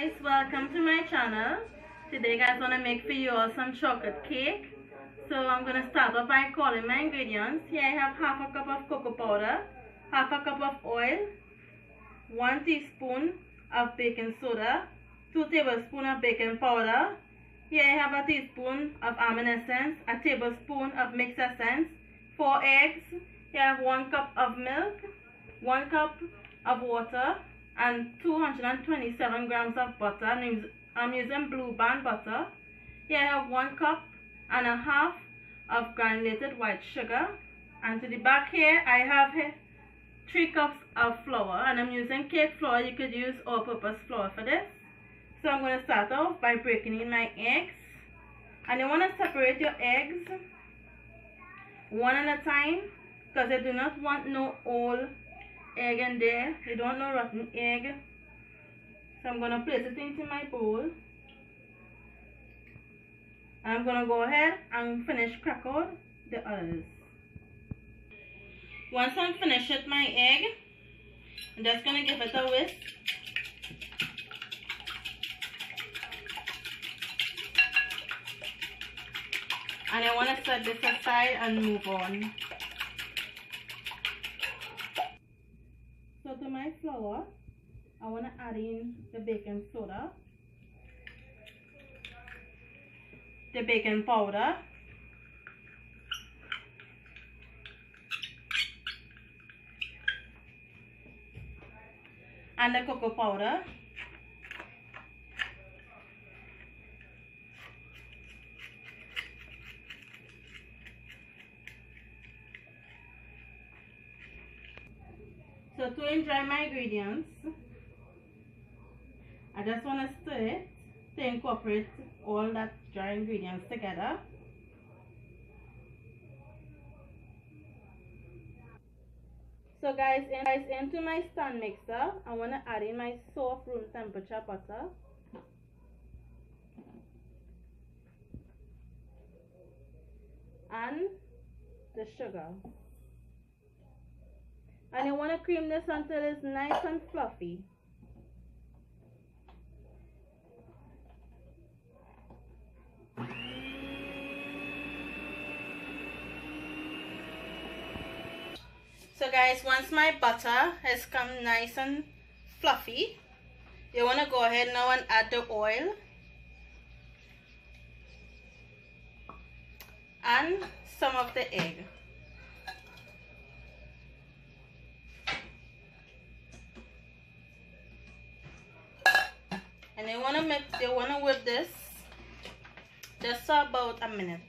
guys, welcome to my channel. Today guys, I want to make for you all some chocolate cake. So I'm going to start off by calling my ingredients. Here I have half a cup of cocoa powder, half a cup of oil, 1 teaspoon of baking soda, 2 tablespoons of baking powder. Here I have a teaspoon of almond essence, a tablespoon of mixed essence, 4 eggs. Here I have 1 cup of milk, 1 cup of water, and 227 grams of butter. I'm using Blue Band butter. Here I have 1 cup and a half of granulated white sugar, and to the back here I have 3 cups of flour, and I'm using cake flour. You could use all-purpose flour for this. So I'm going to start off by breaking in my eggs, and you want to separate your eggs one at a time because I do not want no old egg in there. You don't know rotten egg. So I'm going to place it into my bowl. I'm going to go ahead and finish crack out the others. Once I'm finished with my egg, I'm just going to give it a whisk. And I want to set this aside and move on. So to my flour, I want to add in the baking soda, the baking powder, and the cocoa powder. So to enjoy my ingredients, I just want to stir it to incorporate all that dry ingredients together. So guys, into my stand mixer, I want to add in my soft room temperature butter. And the sugar. And you want to cream this until it's nice and fluffy. So guys, once my butter has come nice and fluffy, you want to go ahead now and add the oil and some of the egg. And you want to whip this just for about a minute.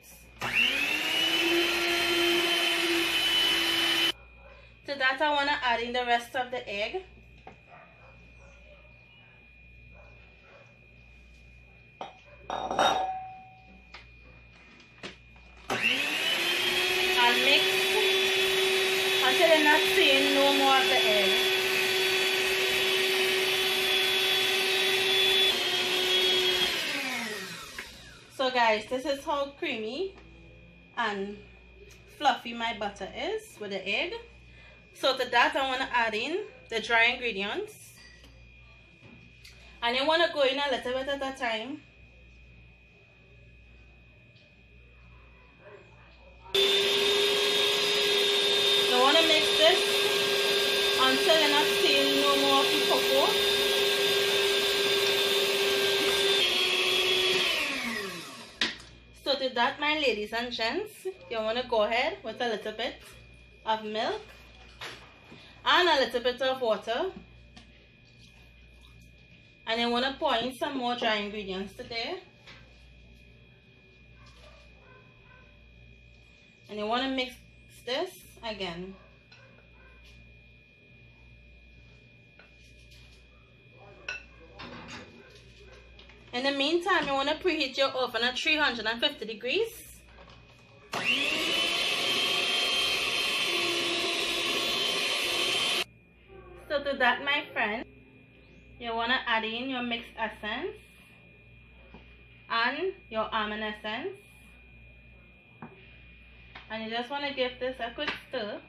To that I want to add in the rest of the egg. And mix until you're not seeing no more of the egg. So guys, this is how creamy and fluffy my butter is with the egg. So to that I want to add in the dry ingredients, and you want to go in a little bit at a time. You want to mix this until you're not seeing no more of the cocoa. So to that, my ladies and gents, you want to go ahead with a little bit of milk and a little bit of water, and you want to pour in some more dry ingredients today, and you want to mix this again. In the meantime, you want to preheat your oven at 350 degrees. So to that, my friend, you want to add in your mixed essence and your almond essence, and you just want to give this a quick stir.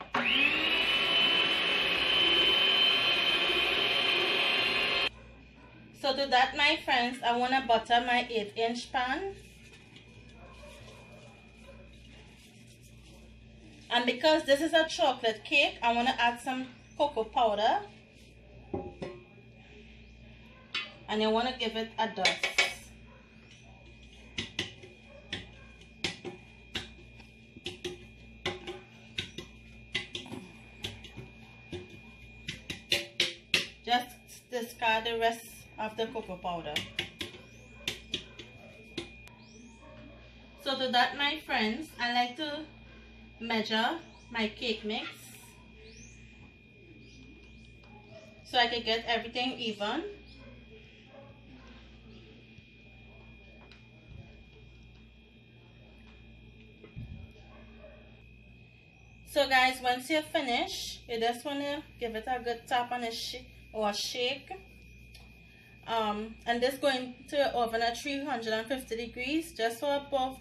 So to that, my friends, I want to butter my 8-inch pan. And because this is a chocolate cake, I want to add some cocoa powder. And you want to give it a dust. Just discard the rest of the cocoa powder. So to that, my friends, I like to measure my cake mix so I can get everything even. So guys, once you're finished, you just want to give it a good tap on a shake. And this going to the oven at 350 degrees just for about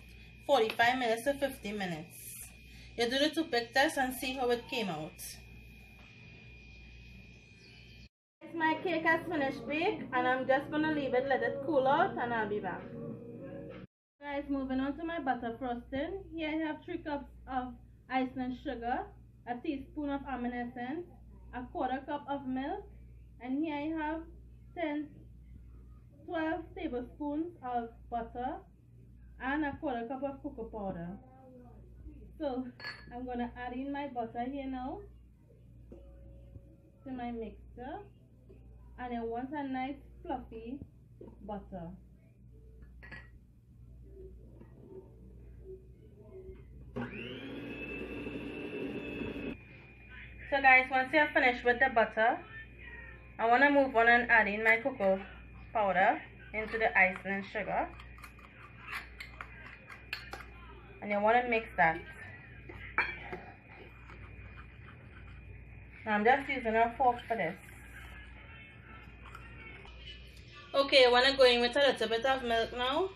45 minutes to 50 minutes. You do the toothpick test and see how it came out. My cake has finished baked, and I'm just going to leave it, let it cool out, and I'll be back. Guys, moving on to my butter frosting. Here I have 3 cups of Iceland sugar, a teaspoon of almond essence, a 1/4 cup of milk, and here I have 12 tablespoons of butter and a 1/4 cup of cocoa powder. So I'm going to add in my butter here now to my mixture, and I want a nice fluffy butter. So guys, once you're finished with the butter, I want to move on and add in my cocoa powder into the Iceland sugar, and you want to mix that. Now I'm just using a fork for this. Okay, I want to go in with a little bit of milk now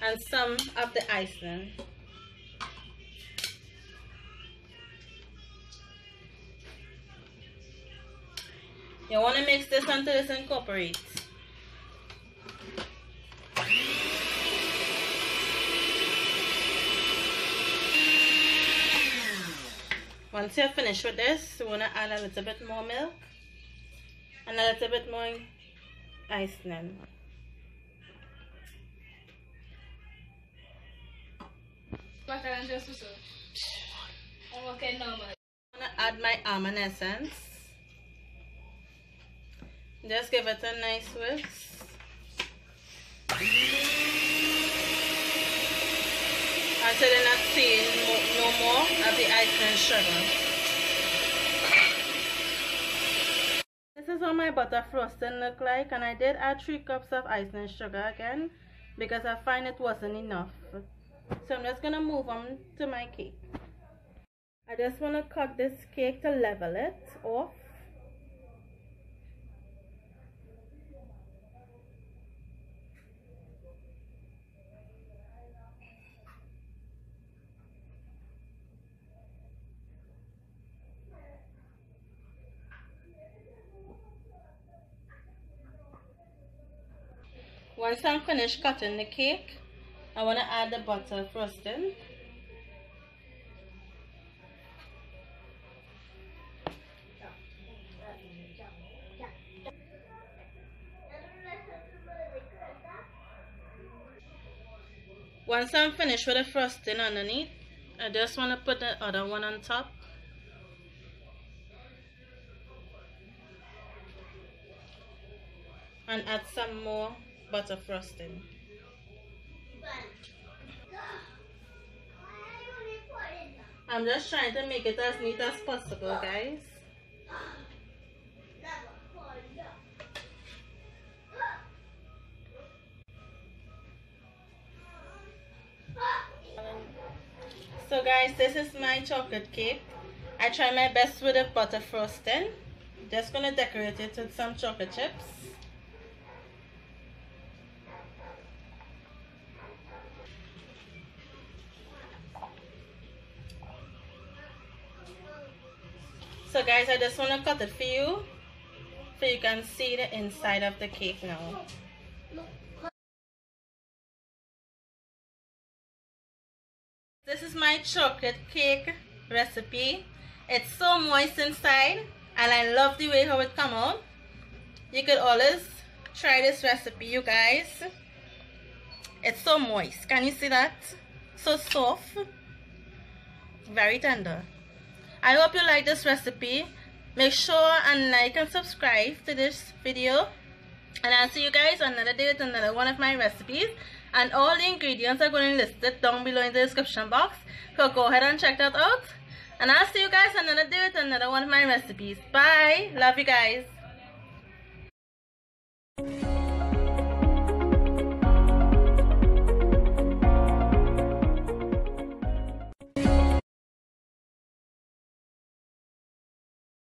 and some of the icing. You want to mix this until this incorporates. Once you're finished with this, you want to add a little bit more milk and a little bit more icing. I'm going to add my almond essence. Just give it a nice whisk. Until you're not seeing no more of the icing sugar. This is what my butter frosting look like, and I did add 3 cups of icing sugar again because I find it wasn't enough. So I'm just going to move on to my cake. I just want to cut this cake to level it off. Once I'm finished cutting the cake, I want to add the butter frosting. Once I'm finished with the frosting underneath, I just want to put the other one on top. And add some more butter frosting. I'm just trying to make it as neat as possible, guys. So guys, this is my chocolate cake. I try my best with the butter frosting. Just gonna decorate it with some chocolate chips. So guys, I just want to cut it for so you can see the inside of the cake now. This is my chocolate cake recipe. It's so moist inside and I love the way how it come out. You could always try this recipe, you guys. It's so moist. Can you see that? So soft. Very tender. I hope you like this recipe. Make sure and like and subscribe to this video. And I'll see you guys another day with another one of my recipes. And all the ingredients are going to be listed down below in the description box. So go ahead and check that out. And I'll see you guys another day with another one of my recipes. Bye. Love you guys.